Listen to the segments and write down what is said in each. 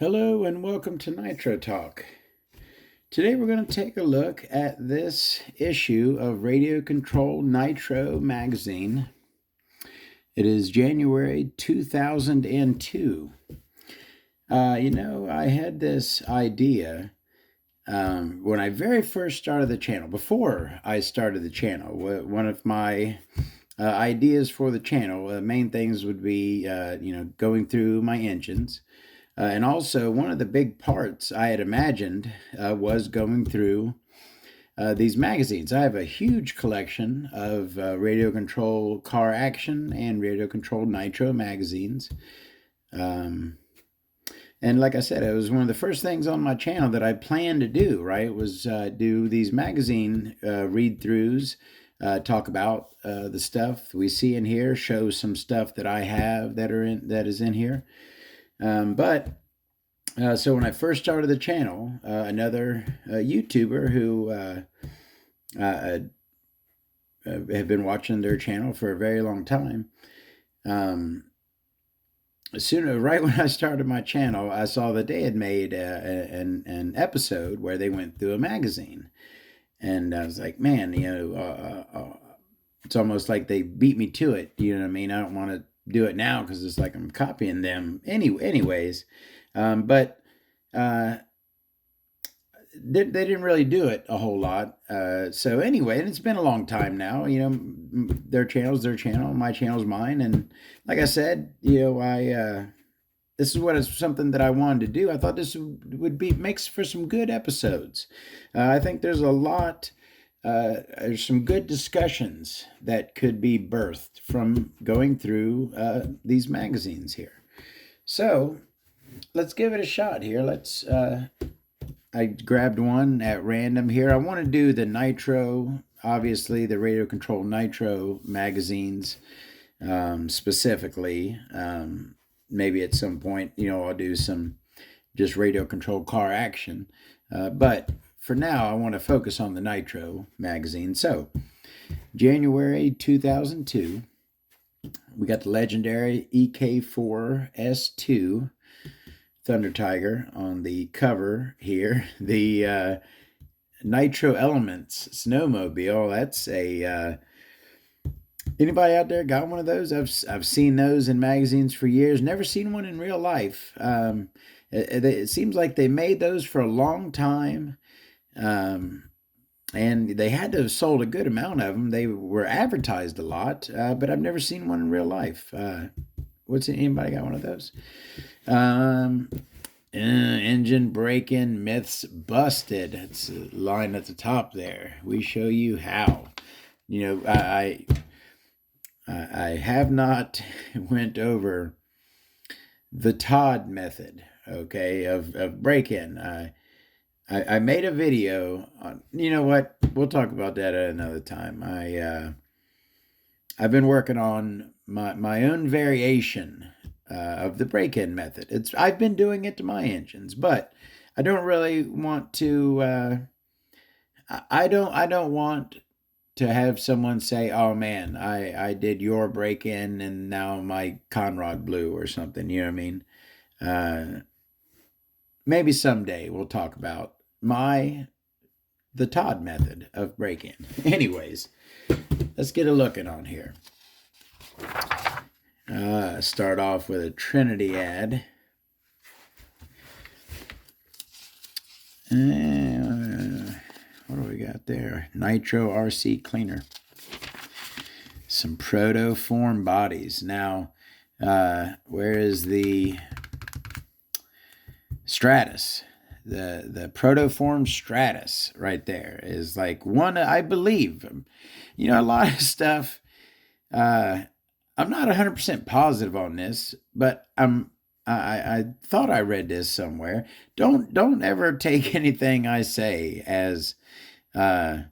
Hello and welcome to Nitro Talk. Today we're going to take a look at this issue of Radio Control Nitro magazine. It is January 2002. I had this idea when I very first started the channel. Before I started the channel, one of my ideas for the channel, main things would be, going through my engines. And also, one of the big parts I had imagined was going through these magazines. I have a huge collection of Radio Control Car Action and Radio Control Nitro magazines. And like I said, it was one of the first things on my channel that I planned to do, right? Was do these magazine read-throughs, talk about the stuff we see in here, show some stuff that I have that is in here. So when I first started the channel, another YouTuber who have been watching their channel for a very long time, right when I started my channel, I saw that they had made an episode where they went through a magazine, and I was like, man, it's almost like they beat me to it. You know what I mean? I don't want to do it now because it's like I'm copying them anyways. But they didn't really do it a whole lot. So anyway, and it's been a long time now. Their channel's their channel, my channel's mine. And like I said, this is something that I wanted to do. I thought this would makes for some good episodes. I think there's a lot. There's some good discussions that could be birthed from going through these magazines here. So let's give it a shot here. I grabbed one at random here. I want to do the Nitro, obviously the Radio Control Nitro magazines specifically. Maybe at some point, I'll do some just Radio Control Car Action. But for now, I want to focus on the Nitro magazine. So, January 2002, we got the legendary EK4S2 Thunder Tiger on the cover here. The Nitro Elements snowmobile. That's a anybody out there got one of those? I've seen those in magazines for years. Never seen one in real life. It seems like they made those for a long time, and they had to have sold a good amount of them. They were advertised a lot, but I've never seen one in real life. Anybody got one of those? Engine break-in myths busted. It's a line at the top there. We show you how. I have not went over the Todd method, okay, of break-in. I made a video on, you know what? We'll talk about that at another time. I've been working on my own variation of the break-in method. I've been doing it to my engines, but I don't really want to. I don't want to have someone say, "Oh man, I did your break-in and now my conrod blew" or something. You know what I mean? Maybe someday we'll talk about the Todd method of break-in. Anyways, let's get a looking on here. Start off with a Trinity ad. What do we got there? Nitro RC cleaner. Some protoform bodies. Now, where is the Stratus? The protoform Stratus right there is like one, I believe. A lot of stuff. I'm not 100% positive on this, but I thought I read this somewhere. Don't ever take anything I say as double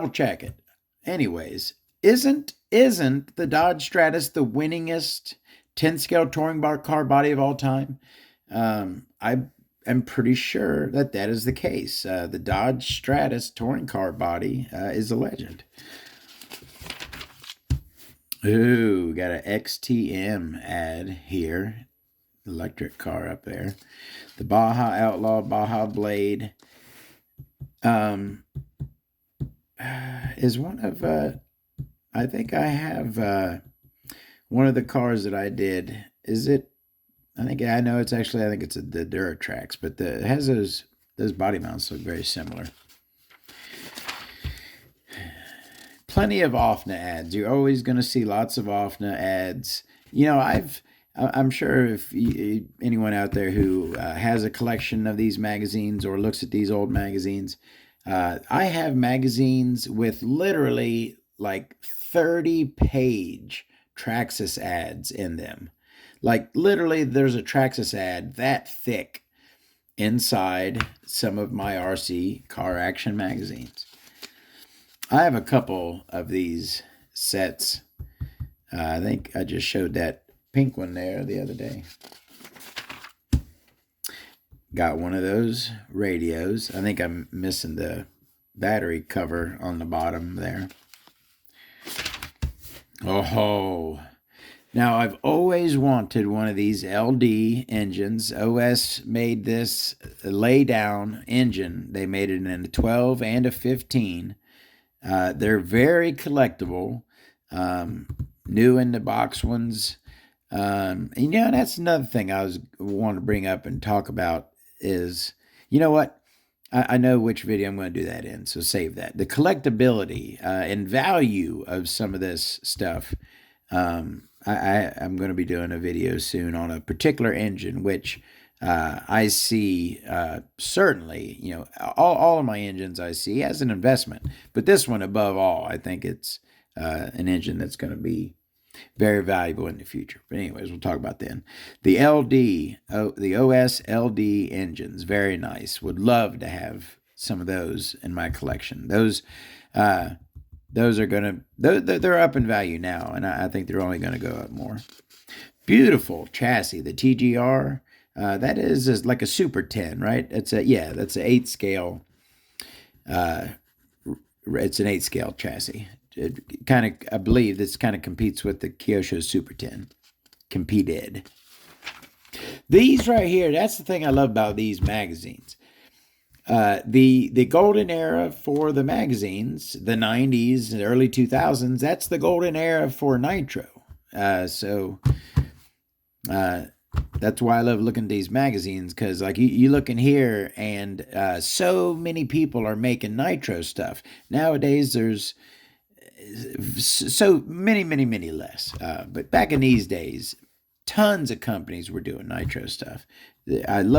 check it. Anyways, isn't the Dodge Stratus the winningest 10 scale touring car body of all time? I am pretty sure that is the case. The Dodge Stratus touring car body is a legend. Ooh, got an XTM ad here. Electric car up there. The Baja Outlaw, Baja Blade. Is one of I think I have one of the cars that I did. Is it? I think I know it's actually. I think it's the Duratrax, but it has those body mounts look very similar. Plenty of OFNA ads. You're always going to see lots of OFNA ads. You know, I'm sure if anyone out there who has a collection of these magazines or looks at these old magazines, I have magazines with literally like 30-page Traxxas ads in them. Like literally there's a Traxxas ad that thick inside some of my RC car action magazines. I have a couple of these sets. I think I just showed that pink one there the other day. Got one of those radios. I think I'm missing the battery cover on the bottom there. Oh, now I've always wanted one of these LD engines. OS made this lay down engine. They made it in a 12 and a 15. They're very collectible. New in the box ones. And that's another thing I want to bring up and talk about is, you know what? I know which video I'm going to do that in, so save that. The collectability and value of some of this stuff. I'm going to be doing a video soon on a particular engine, which I see certainly, all of my engines I see as an investment. But this one above all, I think it's an engine that's going to be very valuable in the future. But anyways, we'll talk about then. The the OS LD engines, very nice. Would love to have some of those in my collection. Those are they're up in value now, and I think they're only going to go up more. Beautiful chassis, the TGR. That is like a Super 10, right? That's an 8 scale. It's an 8 scale chassis. It kind of, I believe this kind of competes with the Kyosho Super 10. Competed. These right here, that's the thing I love about these magazines. The golden era for the magazines, the 90s and early 2000s, that's the golden era for Nitro. So that's why I love looking at these magazines, because like you look in here and so many people are making Nitro stuff. Nowadays there's so many less. But back in these days, tons of companies were doing Nitro stuff. That's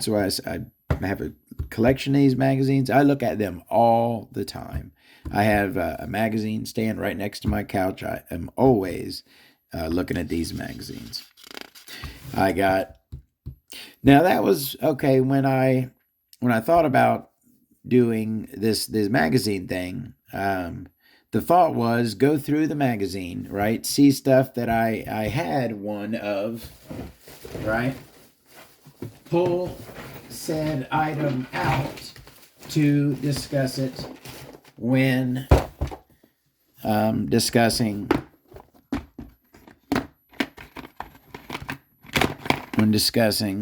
why I have a collection of these magazines. I look at them all the time. I have a magazine stand right next to my couch. I am always looking at these magazines. Now that was okay when I thought about doing this magazine thing. The thought was go through the magazine, right? See stuff that I had one of, right? Pull said item out to discuss it when discussing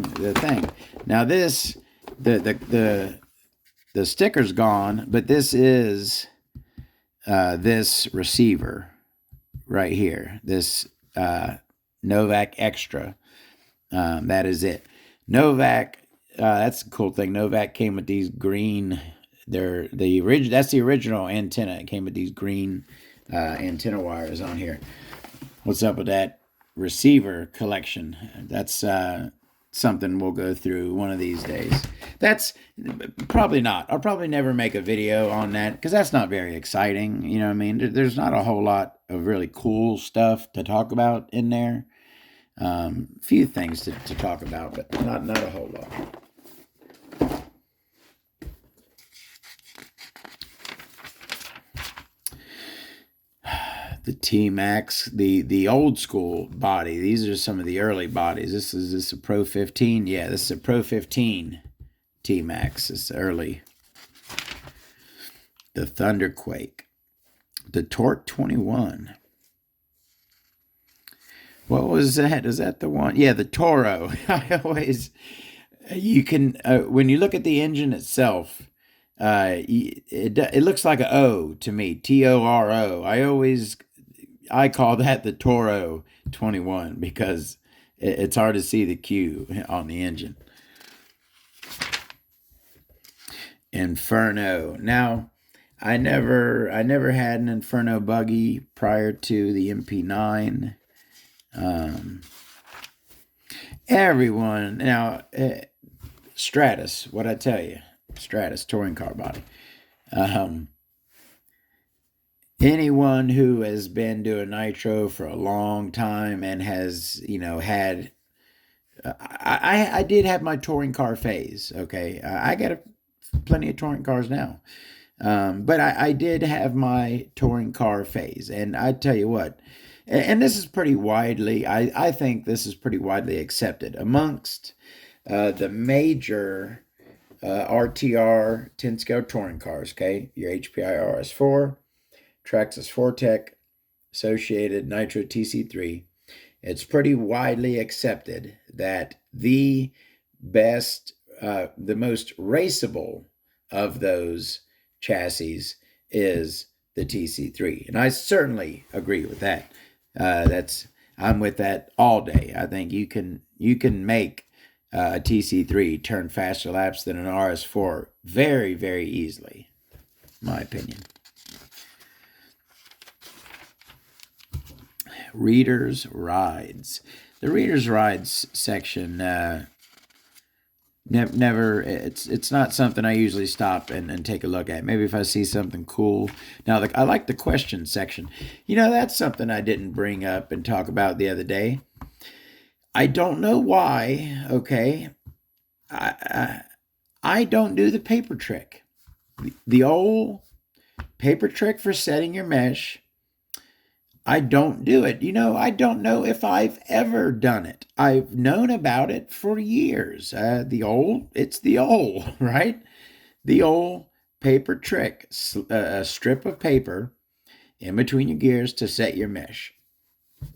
the thing. Now this the sticker's gone, but this is this receiver right here, this Novak Extra. That is it. Novak, that's the cool thing. Novak came with these green. That's the original antenna. It came with these green antenna wires on here. What's up with that receiver collection? That's something we'll go through one of these days. That's probably not. I'll probably never make a video on that because that's not very exciting. You know what I mean? There's not a whole lot of really cool stuff to talk about in there. Few things to talk about, but not a whole lot. The T-Max, the old school body. These are some of the early bodies. This is a Pro 15. Yeah, this is a Pro 15 T-Max. It's early. The Thunderquake. The Torque 21. What was that? Is that the one? Yeah, the Toro. I always, you can, when you look at the engine itself, it looks like a O to me, Toro. I call that the Toro 21 because it's hard to see the Q on the engine. Inferno. Now, I never had an Inferno buggy prior to the MP9. Everyone now, Stratus. What I tell you, Stratus touring car body. Anyone who has been doing nitro for a long time and has, had, I did have my touring car phase. Okay, I got plenty of touring cars now, but I did have my touring car phase, and I tell you what, and this is pretty widely, I think this is pretty widely accepted amongst the major RTR 10 scale touring cars. Okay, your HPI RS4. Traxxas 4Tech, Associated Nitro TC3. It's pretty widely accepted that the best, the most raceable of those chassis is the TC3. And I certainly agree with that. I'm with that all day. I think you can make a TC3 turn faster laps than an RS4 very, very easily, in my opinion. Readers Rides. The Readers Rides section, never, it's not something I usually stop and take a look at. Maybe if I see something cool. Now, I like the question section. That's something I didn't bring up and talk about the other day. I don't know why, okay? I don't do the paper trick. The old paper trick for setting your mesh, I don't do it. I don't know if I've ever done it. I've known about it for years. It's the old, right? The old paper trick, a strip of paper in between your gears to set your mesh.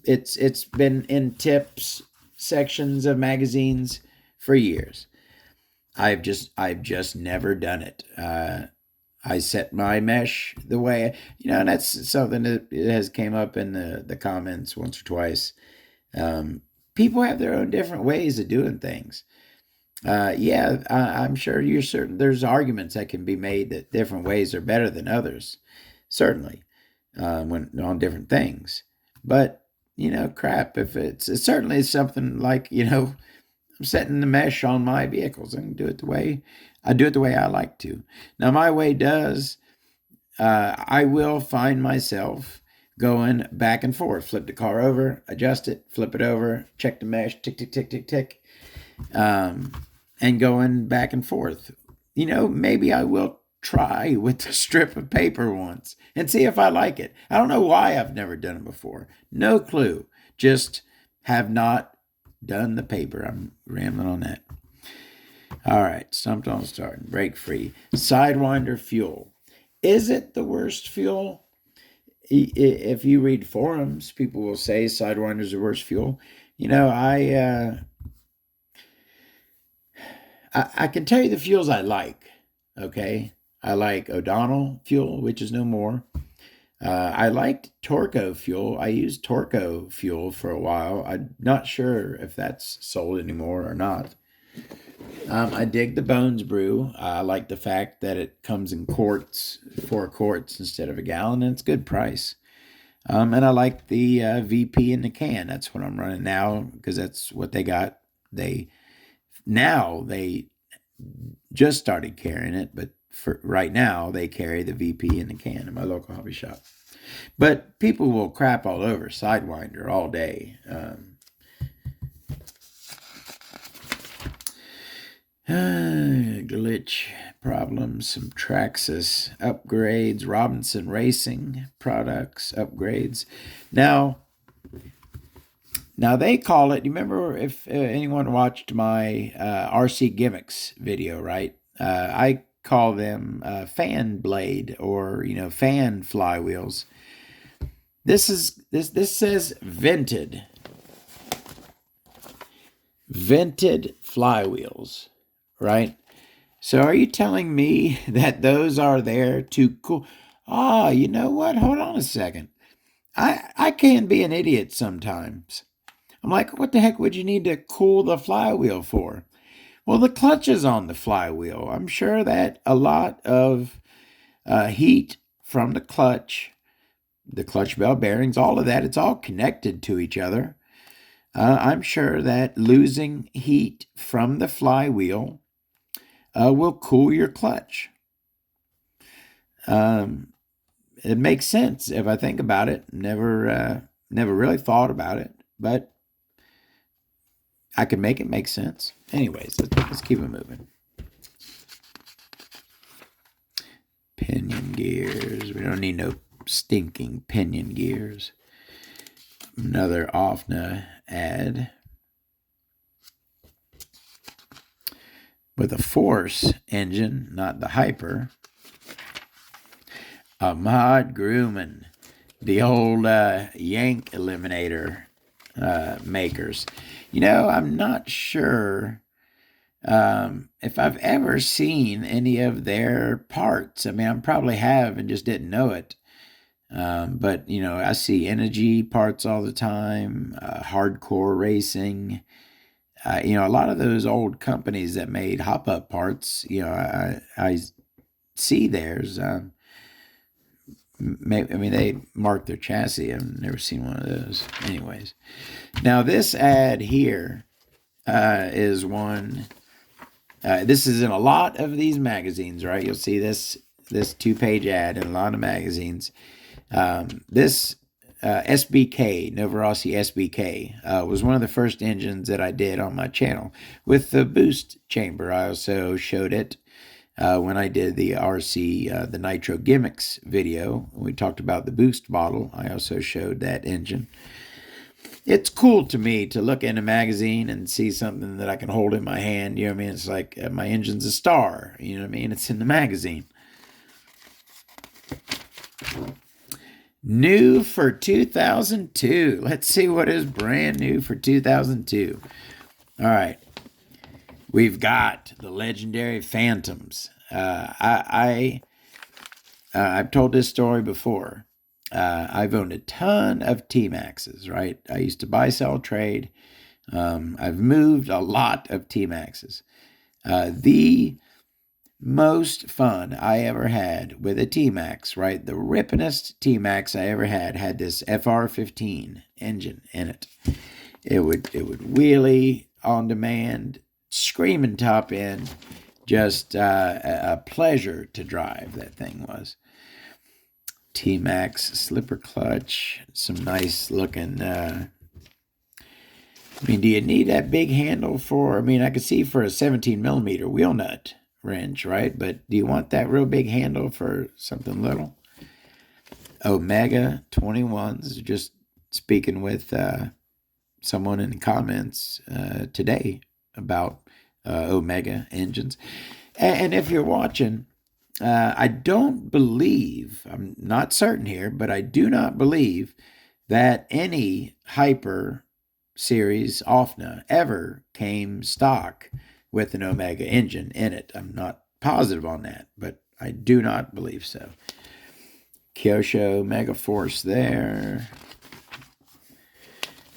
It's been in tips sections of magazines for years. I've just never done it. I set my mesh the way, and that's something that has came up in the comments once or twice. People have their own different ways of doing things. I'm sure you're certain there's arguments that can be made that different ways are better than others, certainly, when on different things. But, crap, if it's certainly something like, I'm setting the mesh on my vehicles and do it the way I like to. Now, my way does, I will find myself going back and forth, flip the car over, adjust it, flip it over, check the mesh, tick, tick, tick, tick, tick, and going back and forth. Maybe I will try with a strip of paper once and see if I like it. I don't know why I've never done it before. No clue. Just have not done the paper. I'm rambling on that. All right, stumped on starting. Brake free. Sidewinder fuel. Is it the worst fuel? If you read forums, people will say Sidewinder is the worst fuel. I can tell you the fuels I like. Okay, I like O'Donnell fuel, which is no more. I liked Torco fuel. I used Torco fuel for a while. I'm not sure if that's sold anymore or not. I dig the Bones Brew. I like the fact that it comes in quarts, 4 quarts instead of a gallon, and it's a good price. And I like the VP in the can. That's what I'm running now because that's what they got. They just started carrying it, but for right now they carry the VP in the can in my local hobby shop. But people will crap all over Sidewinder all day. Glitch problems, some Traxxas upgrades, Robinson Racing products upgrades. Now they call it, you remember if anyone watched my RC gimmicks video, right? I call them fan blade or, fan flywheels. This says vented flywheels, right? So are you telling me that those are there to cool? Ah, you know what? Hold on a second. I can be an idiot sometimes. I'm like, what the heck would you need to cool the flywheel for? Well, the clutch is on the flywheel. I'm sure that a lot of heat from the clutch bell bearings, all of that, it's all connected to each other. I'm sure that losing heat from the flywheel will cool your clutch. It makes sense if I think about it. Never really thought about it, but I could make it make sense. Anyways, let's keep it moving. Pinion gears. We don't need no stinking pinion gears. Another OFNA ad with a Force engine, not the Hyper. Ahmad Grumman, the old Yank Eliminator makers. You know, I'm not sure if I've ever seen any of their parts. I mean, I probably have and just didn't know it. But, you know, I see energy parts all the time, hardcore racing. You know, a lot of those old companies that made hop-up parts, you know, I see theirs. I mean, they mark their chassis. I've never seen one of those. Anyways, now this ad here is one. This is in a lot of these magazines, right? You'll see this 2-page ad in a lot of magazines. This SBK, Novorossi SBK, was one of the first engines that I did on my channel with the boost chamber. I also showed it when I did the RC, the Nitro Gimmicks video. We talked about the boost bottle. I also showed that engine. It's cool to me to look in a magazine and see something that I can hold in my hand. You know what I mean? It's like my engine's a star. You know what I mean? It's in the magazine. New for 2002. Let's see what is brand new for 2002. All right. We've got the legendary Phantoms. I've told this story before. I've owned a ton of T-Maxes, right? I used to buy, sell, trade. I've moved a lot of T-Maxes. The most fun I ever had with a T-Max, right? The rippinest T-Max I ever had this FR15 engine in it. It would wheelie on demand, screaming top end, just a pleasure to drive. That thing was. T-Max slipper clutch, some nice looking. I mean, do you need that big handle for? I mean, I could see for a 17 millimeter wheel nut wrench, right? But do you want that real big handle for something little? Omega 21s. Just speaking with someone in the comments today about Omega engines. And if you're watching, I don't believe, I'm not certain here, but I do not believe that any Hyper series OFNA ever came stock with an Omega engine in it. I'm not positive on that, but I do not believe so. Kyosho Mega Force there.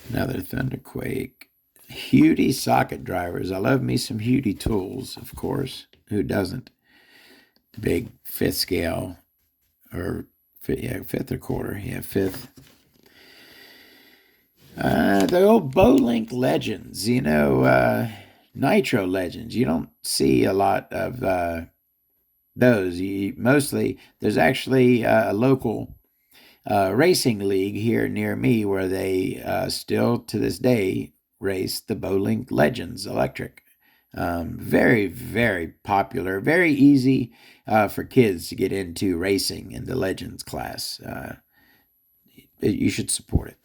Another Thunderquake. Hudi socket drivers. I love me some Hudi tools, of course. Who doesn't? Big 5th scale, or 5th or quarter. Yeah, 5th. The old Bowlink Legends, you know, Nitro Legends. You don't see a lot of those. Mostly, there's actually a local racing league here near me where they still to this day race the Bowlink Legends electric. Very, very popular, very easy for kids to get into racing in the Legends class. You should support it.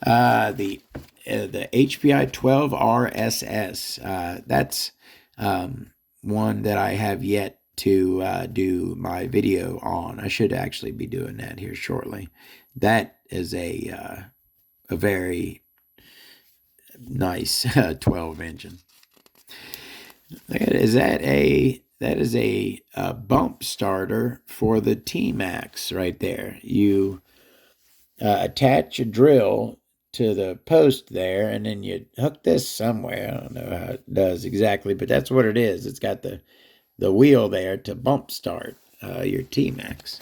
The HPI 12 RSS. That's one that I have yet to do my video on. I should actually be doing that here shortly. That is a very nice 12 engine. Is that is a bump starter for the T-Max right there. You attach a drill to the post there, and then you hook this somewhere. I don't know how it does exactly, but that's what it is. It's got the wheel there to bump start your T-Max.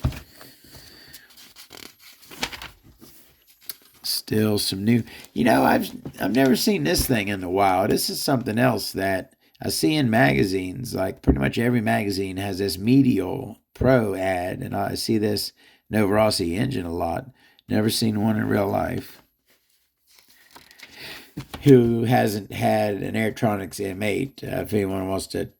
Still some new. I've never seen this thing in a while. This is something else that I see in magazines. Like pretty much every magazine has this Medial Pro ad, and I see this Novorossi engine a lot. Never seen one in real life. Who hasn't had an Airtronics M8? If anyone wants to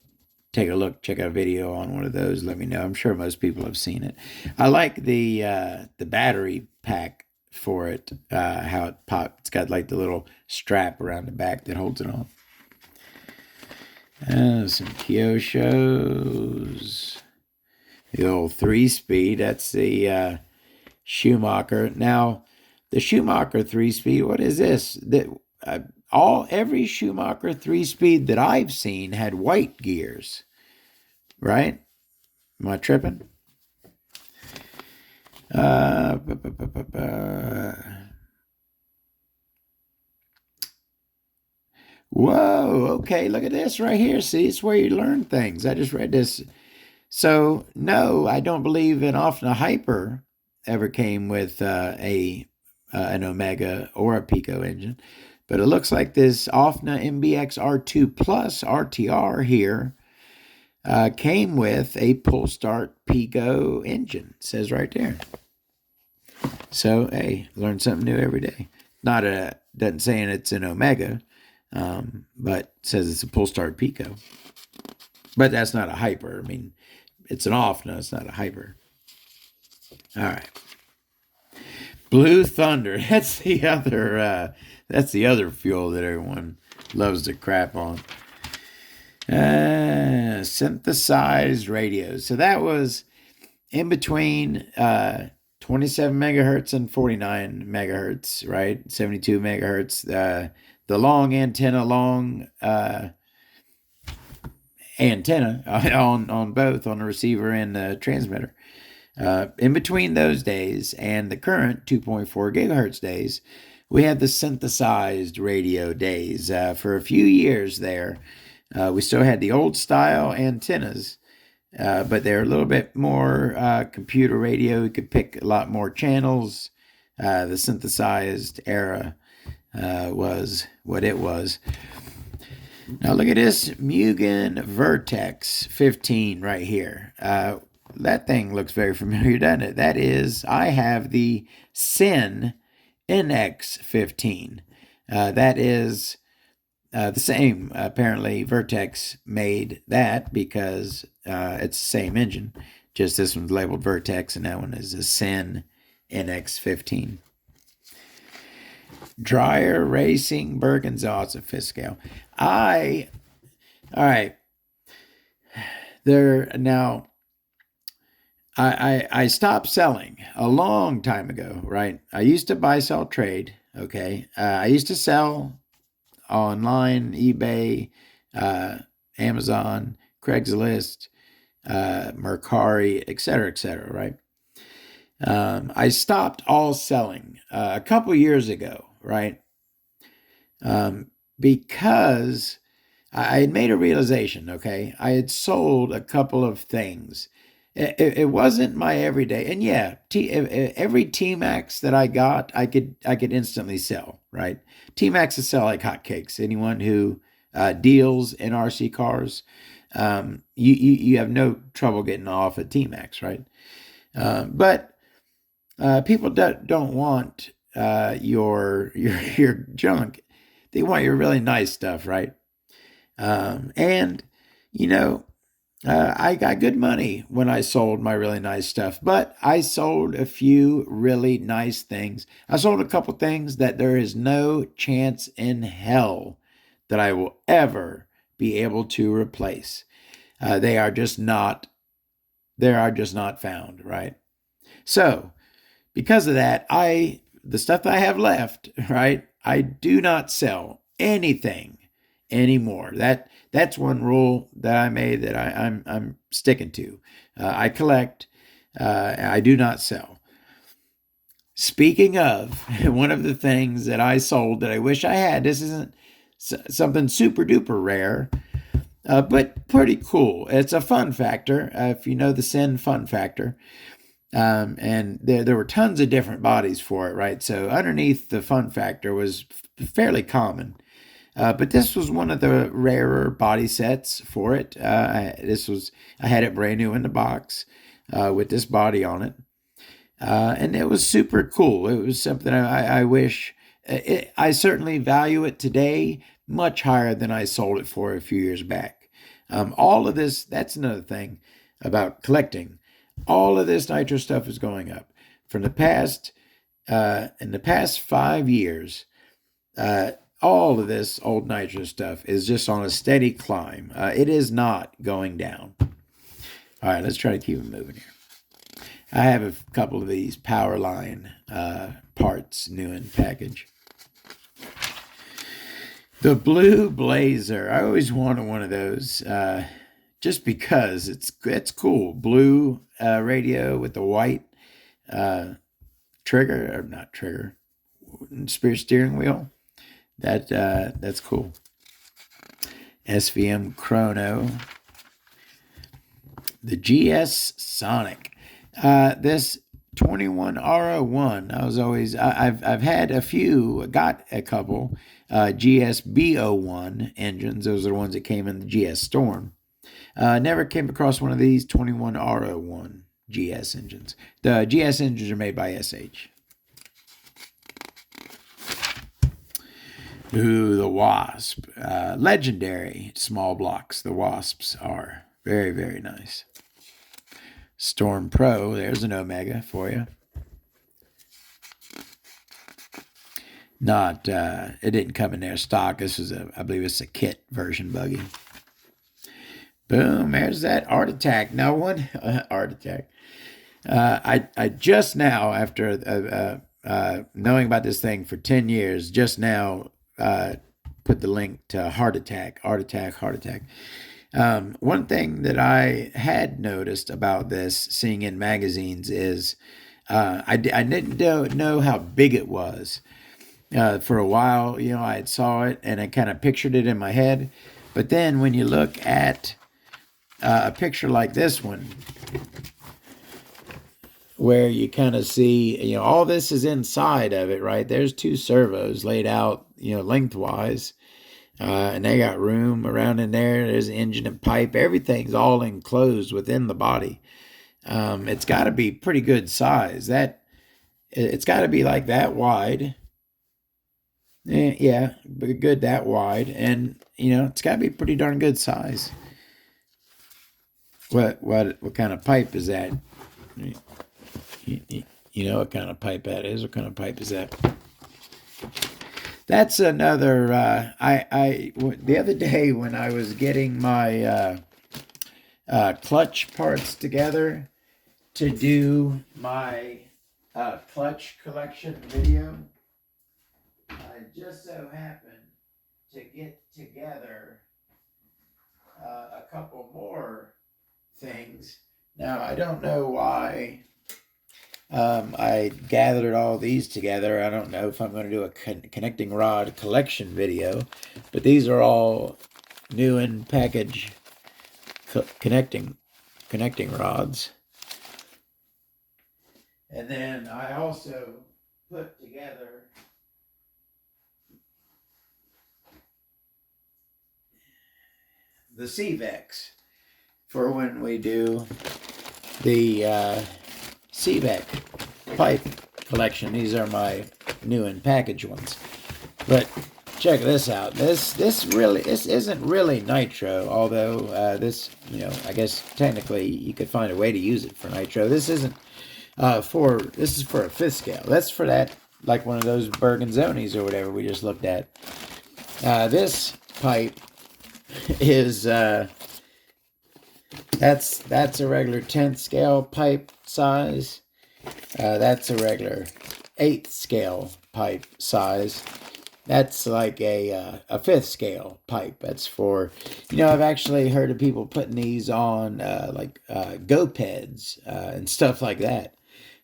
take a look, check out a video on one of those, let me know. I'm sure most people have seen it. I like the battery pack for it, how it pops. It's got like the little strap around the back that holds it on. Some Kyoshos. The old 3-speed. That's the Schumacher. Now, the Schumacher 3-speed, what is this? Every Schumacher 3-speed that I've seen had white gears, right? Am I tripping? Whoa, okay, look at this right here. See, it's where you learn things. I just read this. So, no, I don't believe an Offna Hyper ever came with an Omega or a Pico engine. But it looks like this Offna MBX R2 Plus RTR here came with a pull start Pico engine. It says right there. So, hey, learn something new every day. Doesn't say it's an Omega, but says it's a pull start Pico. But that's not a Hyper. I mean, it's an Offna, it's not a Hyper. All right. Blue Thunder. That's the other fuel that everyone loves to crap on. Synthesized radios. So that was in between 27 megahertz and 49 megahertz, right? 72 megahertz. The long antenna on both, on the receiver and the transmitter. In between those days and the current 2.4 gigahertz days, we had the synthesized radio days. For a few years there, we still had the old style antennas, but they're a little bit more computer radio. You could pick a lot more channels. The synthesized era was what it was. Now look at this Mugen Vertex 15 right here. That thing looks very familiar, doesn't it? That is, I have the Sin NX15. That is the same. Apparently, Vertex made that because it's the same engine. Just this one's labeled Vertex, and that one is a Sin NX15. Dryer Racing Bergenzahl. It's a fifth scale. All right. Now, I stopped selling a long time ago, right? I used to buy, sell, trade, okay? I used to sell online, eBay, Amazon, Craigslist, Mercari, etc., right? I stopped all selling a couple years ago, right? Because I had made a realization, okay? I had sold a couple of things. It wasn't my everyday, and yeah, every T-Max that I got, I could instantly sell, right? T-Maxes sell like hotcakes. Anyone who deals in RC cars, you have no trouble getting off a T-Max, right? But people don't want your junk. They want your really nice stuff, right? And I got good money when I sold my really nice stuff, but I sold a few really nice things. I sold a couple things that there is no chance in hell that I will ever be able to replace. They are just not there are just not found, right? So because of that, the stuff that I have left, right, I do not sell anything anymore. That's one rule that I made that I'm sticking to. I collect. I do not sell. Speaking of, one of the things that I sold that I wish I had. This isn't something super duper rare, but pretty cool. It's a fun factor. If you know the Sin fun factor. And there were tons of different bodies for it, right? So underneath the fun factor was fairly common. But this was one of the rarer body sets for it. I had it brand new in the box with this body on it. And it was super cool. It was something I wish, I certainly value it today much higher than I sold it for a few years back. All of this, that's another thing about collecting. All of this Nitro stuff is going up. In the past 5 years, all of this old Nitro stuff is just on a steady climb. It is not going down. All right, let's try to keep it moving here. I have a couple of these Powerline parts new in package. The Blue Blazer. I always wanted one of those just because it's cool. Blue radio with the white steering wheel. That's cool. SVM Chrono. The GS Sonic. This 21R01. I've had a few, got a couple GS B01 engines. Those are the ones that came in the GS Storm. Never came across one of these 21R01 GS engines. The GS engines are made by SH. Ooh, the Wasp. Legendary small blocks. The Wasps are very, very nice. Storm Pro, there's an Omega for you. It didn't come in there stock. This is I believe it's a kit version buggy. Boom, there's that Art Attack. Now one, Art Attack. I just now, after knowing about this thing for 10 years, just now put the link to Heart Attack. One thing that I had noticed about this, seeing in magazines, is I didn't know how big it was. For a while, I had saw it and I kind of pictured it in my head. But then when you look at a picture like this one, where you kind of see, all this is inside of it, right? There's two servos laid out, lengthwise. And they got room around in there. There's engine and pipe. Everything's all enclosed within the body. It's got to be pretty good size. It's got to be like that wide. Yeah, good that wide. And, it's got to be pretty darn good size. What kind of pipe is that? You know what kind of pipe that is? What kind of pipe is that? That's another, the other day when I was getting my clutch parts together to do my clutch collection video, I just so happened to get together a couple more things. Now, I don't know why I gathered all these together. I don't know if I'm going to do a connecting rod collection video, but these are all new in package connecting rods. And then I also put together the CVEX for when we do the CVEC pipe collection. These are my new in package ones. But check this out. This isn't really nitro, although this, I guess technically you could find a way to use it for nitro. This isn't this is for a fifth scale. That's for that, like one of those Bergenzonis or whatever we just looked at. This pipe is That's a regular 10th scale pipe size. That's a regular 8th scale pipe size. That's like a 5th scale pipe. That's for, I've actually heard of people putting these on GoPeds and stuff like that.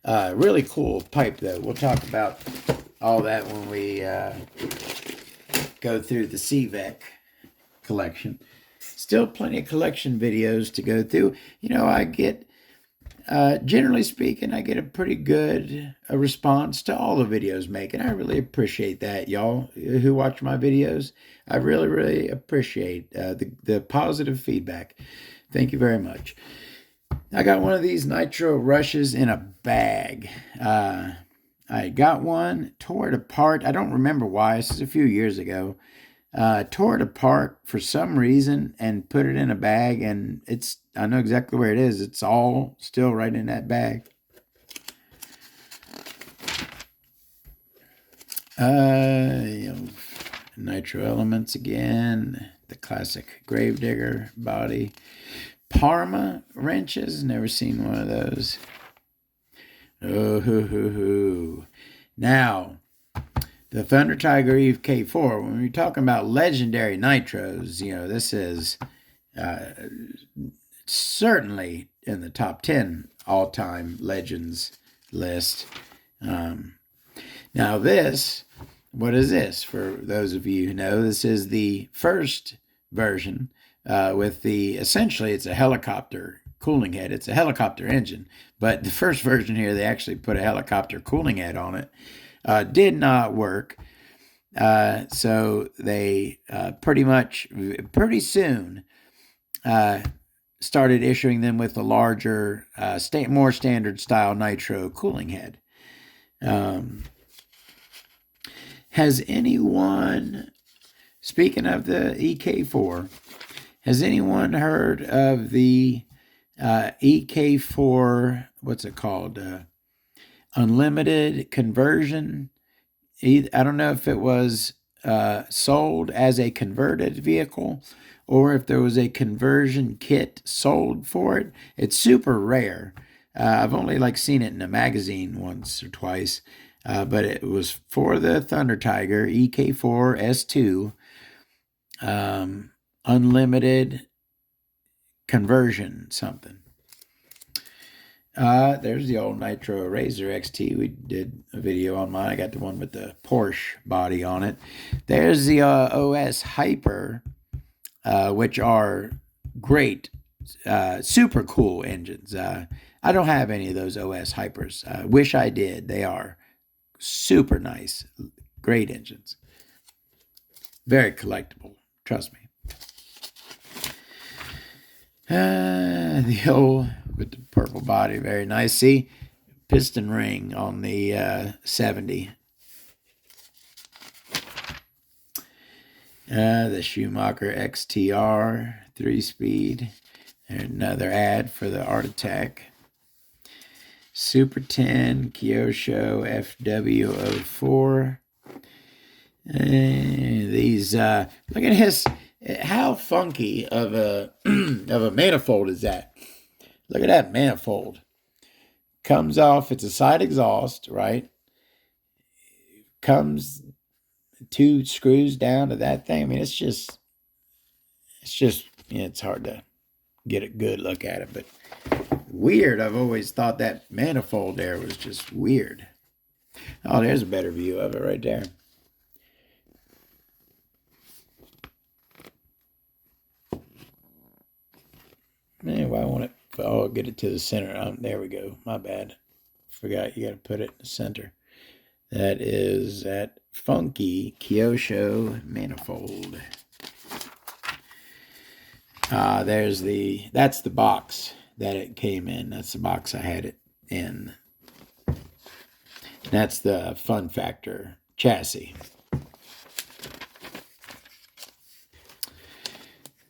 Really cool pipe, though. We'll talk about all that when we go through the CVEC collection. Still plenty of collection videos to go through. I get, generally speaking, I get a pretty good response to all the videos making. I really appreciate that, y'all who watch my videos. I really, really appreciate the positive feedback. Thank you very much. I got one of these Nitro Rushes in a bag. I got one, tore it apart. I don't remember why. This is a few years ago. Tore it apart for some reason and put it in a bag, and I know exactly where it is. It's all still right in that bag. Nitro Elements again, the classic Gravedigger body. Parma wrenches, never seen one of those. Oh, hoo, hoo, hoo. Now, the Thunder Tiger Eve K4, when we're talking about legendary nitros, this is certainly in the top 10 all-time legends list. Now what is this? For those of you who know, this is the first version with essentially it's a helicopter cooling head. It's a helicopter engine, but the first version here, they actually put a helicopter cooling head on it. Did not work. So they pretty soon started issuing them with a larger, more standard style nitro cooling head. Has anyone, speaking of the EK4, has anyone heard of the EK4, what's it called? Unlimited conversion. I don't know if it was sold as a converted vehicle or if there was a conversion kit sold for it. It's super rare. I've only seen it in a magazine once or twice, but it was for the Thunder Tiger EK4 S2 unlimited conversion something. There's the old Nitro Razor XT. We did a video on mine. I got the one with the Porsche body on it. There's the OS Hyper, which are great, super cool engines. I don't have any of those OS Hypers. Wish I did. They are super nice, great engines. Very collectible, trust me. The old with the purple body, very nice. See, piston ring on the 70. The Schumacher XTR 3-speed. Another ad for the Art Attack. Super 10 Kyosho FW04. These look at his. How funky of a manifold is that? Look at that manifold. Comes off, it's a side exhaust, right? Comes 2 screws down to that thing. I mean, it's hard to get a good look at it, but weird. I've always thought that manifold there was just weird. Oh, there's a better view of it right there. Anyway, I want it. I'll get it to the center. There we go. My bad. Forgot you got to put it in the center. That is that funky Kyosho manifold. That's the box that it came in. That's the box I had it in. That's the Fun Factor chassis.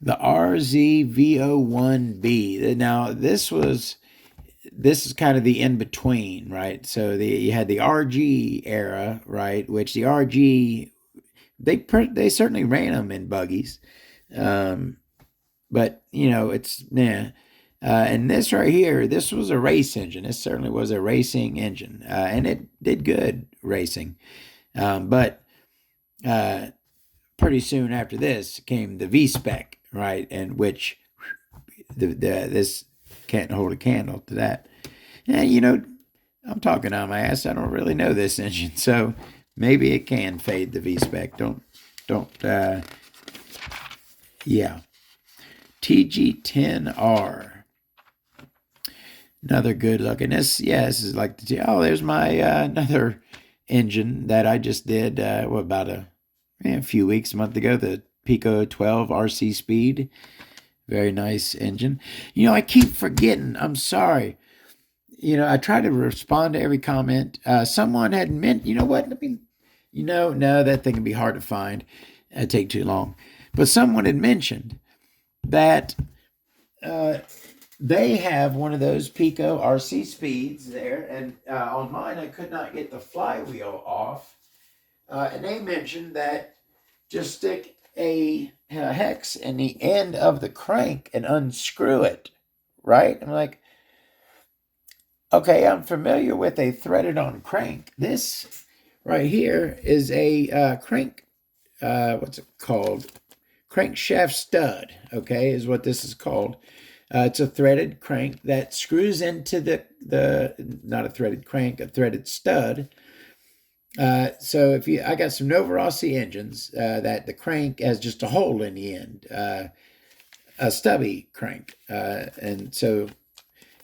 The RZV01B. Now, this is kind of the in-between, right? So you had the RG era, right? Which the RG, they certainly ran them in buggies. But, it's, And this right here, this was a race engine. This certainly was a racing engine, and it did good racing. But pretty soon after this came the V spec, right? And which this can't hold a candle to that. And I'm talking on my ass. I don't really know this engine, so maybe it can fade the V spec. Don't. Yeah. TG10R. Another good looking. This is like there's my another engine that I just did about a few weeks, a month ago. The Pico 12 RC Speed. Very nice engine. I keep forgetting. I'm sorry. I try to respond to every comment. Someone had meant, what? No, that thing can be hard to find. It'd take too long. But someone had mentioned that they have one of those Pico RC Speeds there, and on mine I could not get the flywheel off. And they mentioned that just stick a hex in the end of the crank and unscrew it, right? I'm like, okay, I'm familiar with a threaded on crank. This right here is a crank, what's it called? Crankshaft stud, okay, is what this is called. It's a threaded crank that screws into the not a threaded crank, a threaded stud. So I got some Nova Rossi engines that the crank has just a hole in the end, a stubby crank. And so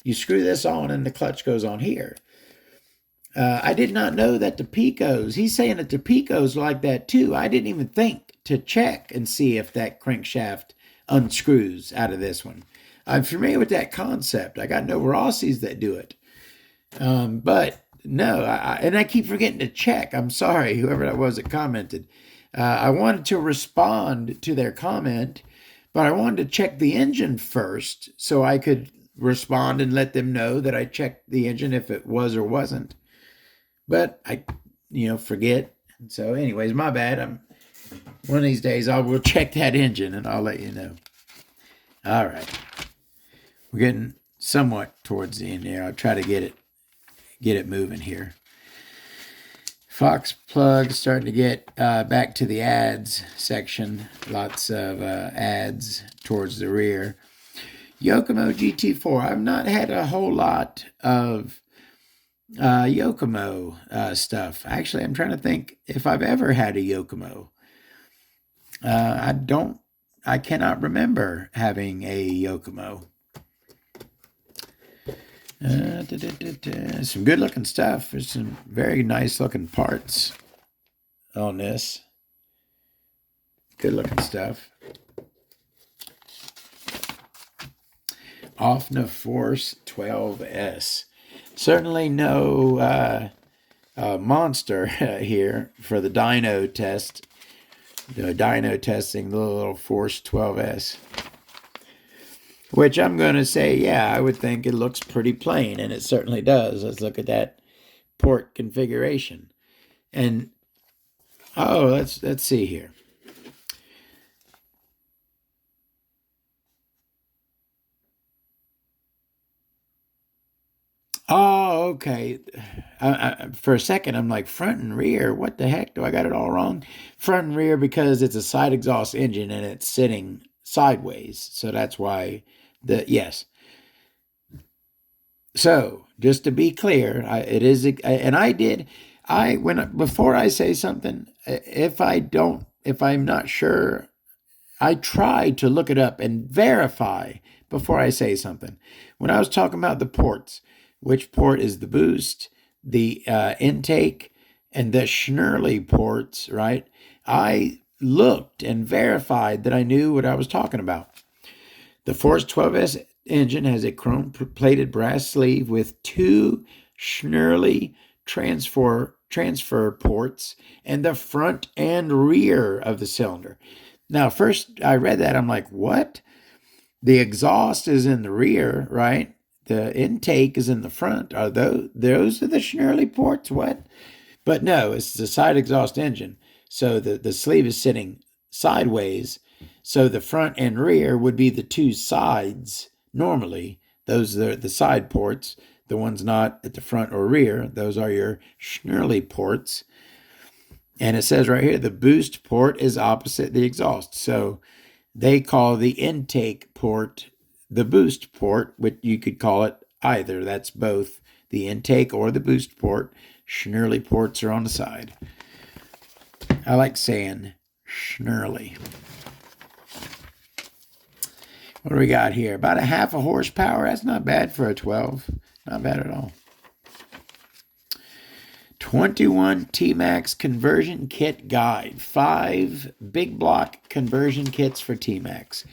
you screw this on and the clutch goes on here. I did not know that the Picos, he's saying that the Picos like that too. I didn't even think to check and see if that crankshaft unscrews out of this one. I'm familiar with that concept. I got Nova Rossi's that do it. But no, I keep forgetting to check. I'm sorry, whoever that was that commented. I wanted to respond to their comment, but I wanted to check the engine first so I could respond and let them know that I checked the engine if it was or wasn't. But I, forget. So anyways, my bad. One of these days I will check that engine and I'll let you know. All right. We're getting somewhat towards the end here. I'll try to get it moving here. Fox plug starting to get back to the ads section. Lots of ads towards the rear. Yokomo GT4. I've not had a whole lot of Yokomo stuff. Actually, I'm trying to think if I've ever had a Yokomo. I cannot remember having a Yokomo. Some good looking stuff. There's some very nice looking parts on this. Good looking stuff. Offna Force 12S. Certainly no monster here for the dyno test. The dyno testing the little Force 12S. Which I'm going to say, I would think it looks pretty plain, and it certainly does. Let's look at that port configuration. And, let's see here. Oh, okay. For a second, I'm like, front and rear. What the heck? Do I got it all wrong? Front and rear because it's a side exhaust engine and it's sitting sideways. So that's why yes. So just to be clear, it is, and before I say something, if I'm not sure, I try to look it up and verify before I say something. When I was talking about the ports, which port is the boost, the intake, and the Schnurley ports, right? I looked and verified that I knew what I was talking about. The Force 12S engine has a chrome-plated brass sleeve with two Schnurley transfer ports in the front and rear of the cylinder. Now, first I read that, I'm like, what? The exhaust is in the rear, right? The intake is in the front. Are those are the Schnurley ports? What? But no, it's the side exhaust engine. So the sleeve is sitting sideways. So the front and rear would be the two sides normally Those are the side ports. The ones not at the front or rear, those are your Schnurley ports. And it says right here, the boost port is opposite the exhaust. So they call the intake port the boost port, which you could call it either. That's both the intake or the boost port. Schnurley ports are on the side. I like saying Schnurley. What do we got here? About a half a horsepower. That's not bad for a 12. Not bad at all. 21 T-Max conversion kit guide. 5 big block conversion kits for T-Max.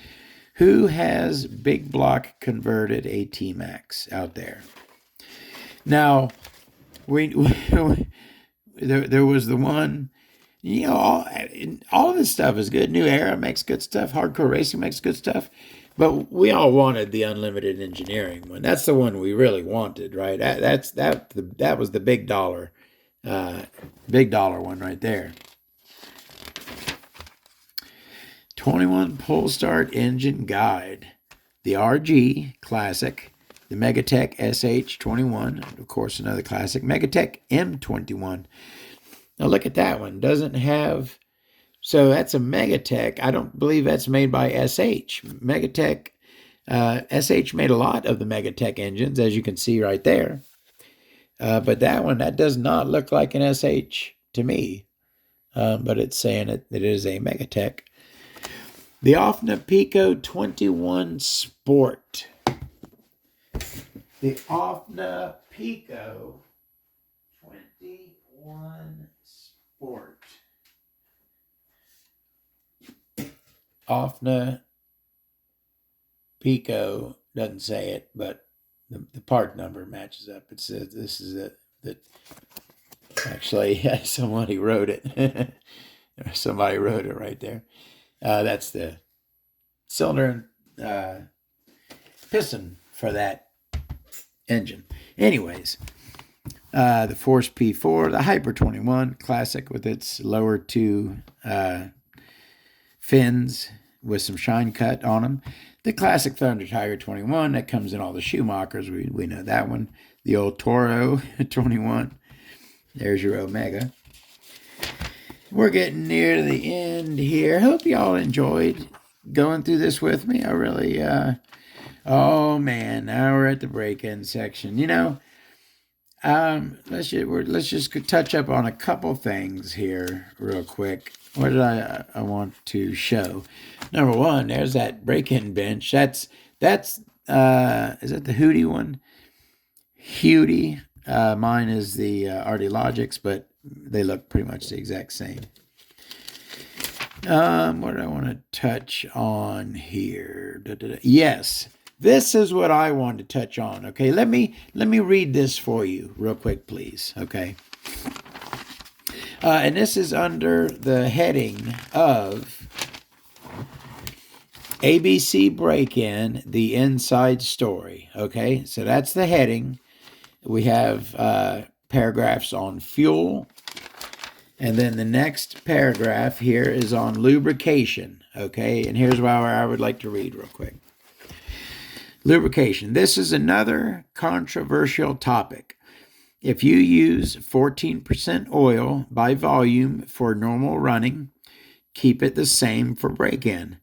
Who has big block converted a T-Max out there? Now, there was the one, all of this stuff is good. New Era makes good stuff. Hardcore Racing makes good stuff. But we all wanted the unlimited engineering one. That's the one we really wanted, right? That was the big dollar one right there. 21 pull start engine guide. The RG Classic, the Megatech SH21, of course another classic, Megatech M21. Now look at that one. Doesn't have, so that's a Megatech. I don't believe that's made by SH. Megatech, SH made a lot of the Megatech engines, as you can see right there. But that does not look like an SH to me. But it's saying it is a Megatech. The OFNA Pico 21 Sport. The OFNA Pico 21 Sport. OFNA Pico doesn't say it, but the part number matches up. It says this is it. Actually, somebody wrote it. Somebody wrote it right there. That's the cylinder piston for that engine. Anyways, the Force P4, the Hyper 21 Classic with its lower two fins with some shine cut on them. The Classic Thunder Tiger 21 that comes in all the Schumachers. We know that one. The old Toro 21. There's your Omega. We're getting near the end here. Hope y'all enjoyed going through this with me. I really, oh man, now we're at the break-in section. Let's just touch up on a couple things here real quick. What did I want to show? Number one, there's that break-in bench. That's is that the Hootie one? Hootie. Mine is the RD Logics, but they look pretty much the exact same. What do I want to touch on here? Yes, this is what I want to touch on. Okay, let me read this for you real quick, please. Okay, and this is under the heading of ABC Break-In, the Inside Story. Okay, so that's the heading. We have paragraphs on fuel. And then the next paragraph here is on lubrication. Okay, and here's why I would like to read real quick. Lubrication. This is another controversial topic. If you use 14% oil by volume for normal running, keep it the same for break-in.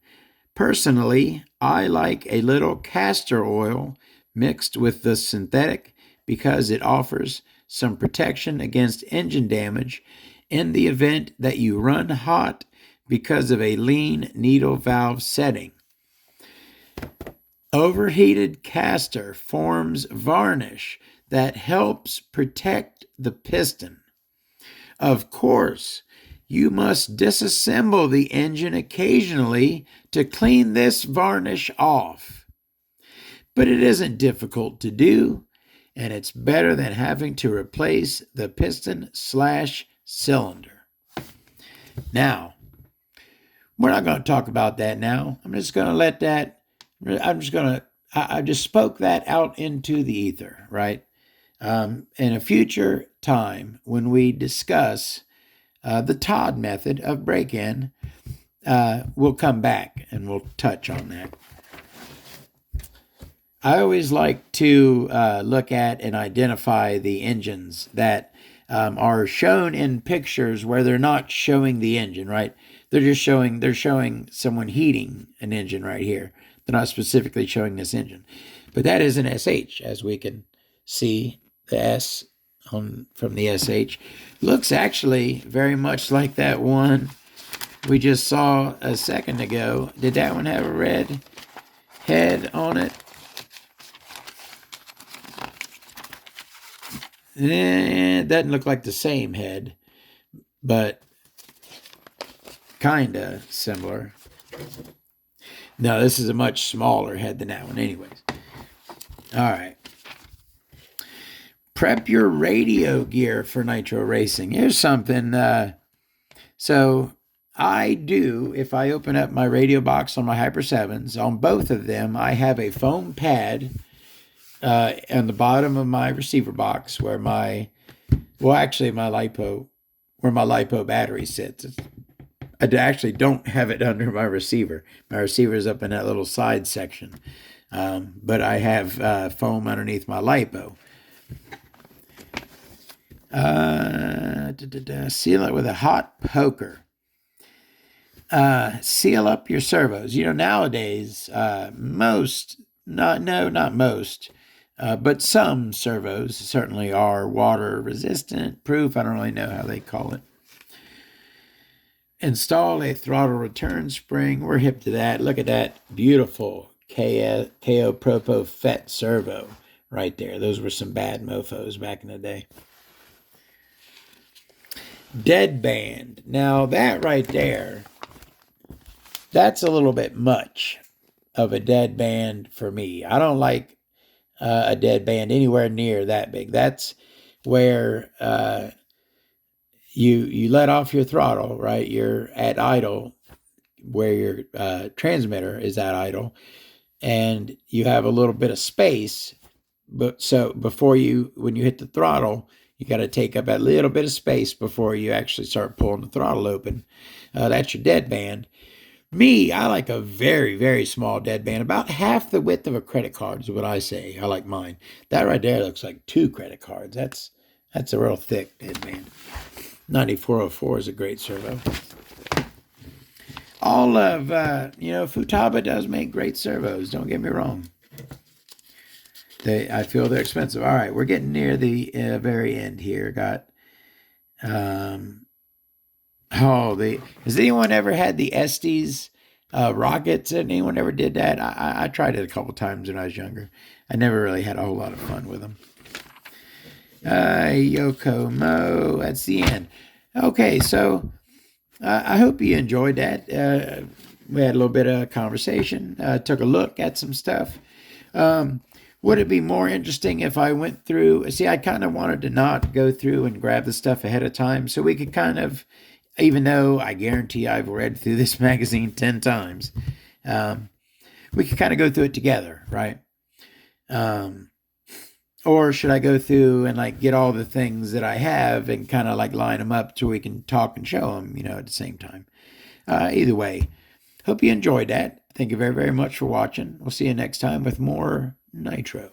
Personally, I like a little castor oil mixed with the synthetic because it offers some protection against engine damage in the event that you run hot because of a lean needle valve setting. Overheated castor forms varnish that helps protect the piston. Of course, you must disassemble the engine occasionally to clean this varnish off. But it isn't difficult to do, and it's better than having to replace the piston/cylinder. Now, we're not going to talk about that now. I just spoke that out into the ether, right? In a future time, when we discuss the Todd method of break-in, we'll come back and we'll touch on that. I always like to look at and identify the engines that are shown in pictures where they're not showing the engine, right? They're showing someone heating an engine right here. They're not specifically showing this engine. But that is an SH, as we can see the S on from the SH. Looks actually very much like that one we just saw a second ago. Did that one have a red head on it? It doesn't look like the same head, but kind of similar. No, this is a much smaller head than that one anyways. All right. Prep your radio gear for nitro racing. Here's something. So I do, if I open up my radio box on my Hyper 7s, on both of them, I have a foam pad on the bottom of my receiver box where my LiPo battery sits. I actually don't have it under my receiver. My receiver is up in that little side section. But I have foam underneath my LiPo. Seal it with a hot poker. Seal up your servos. Nowadays, not most, but some servos certainly are water resistant, proof. I don't really know how they call it. Install a throttle return spring. We're hip to that. Look at that beautiful KO Propo FET servo right there. Those were some bad mofos back in the day. Deadband. Now that right there, that's a little bit much of a deadband for me. I don't like a deadband anywhere near that big. That's where you let off your throttle, right? You're at idle, where your transmitter is at idle, and you have a little bit of space. But so when you hit the throttle, you got to take up that little bit of space before you actually start pulling the throttle open. That's your deadband. Me, I like a very, very small deadband, about half the width of a credit card is what I say. I like mine. That right there looks like 2 credit cards. That's a real thick deadband. 9404 is a great servo. All of, Futaba does make great servos. Don't get me wrong. I feel they're expensive. All right, we're getting near the very end here. Got, has anyone ever had the Estes rockets? Anyone ever did that? I tried it a couple times when I was younger. I never really had a whole lot of fun with them. Yoko Mo, that's the end. Okay, so I hope you enjoyed that. We had a little bit of conversation, took a look at some stuff. Would it be more interesting if I went through? See, I kind of wanted to not go through and grab the stuff ahead of time so we could kind of, even though I guarantee I've read through this magazine 10 times, we could kind of go through it together, right? Or should I go through and get all the things that I have and kind of line them up so we can talk and show them, at the same time? Either way, hope you enjoyed that. Thank you very, very much for watching. We'll see you next time with more Nitro.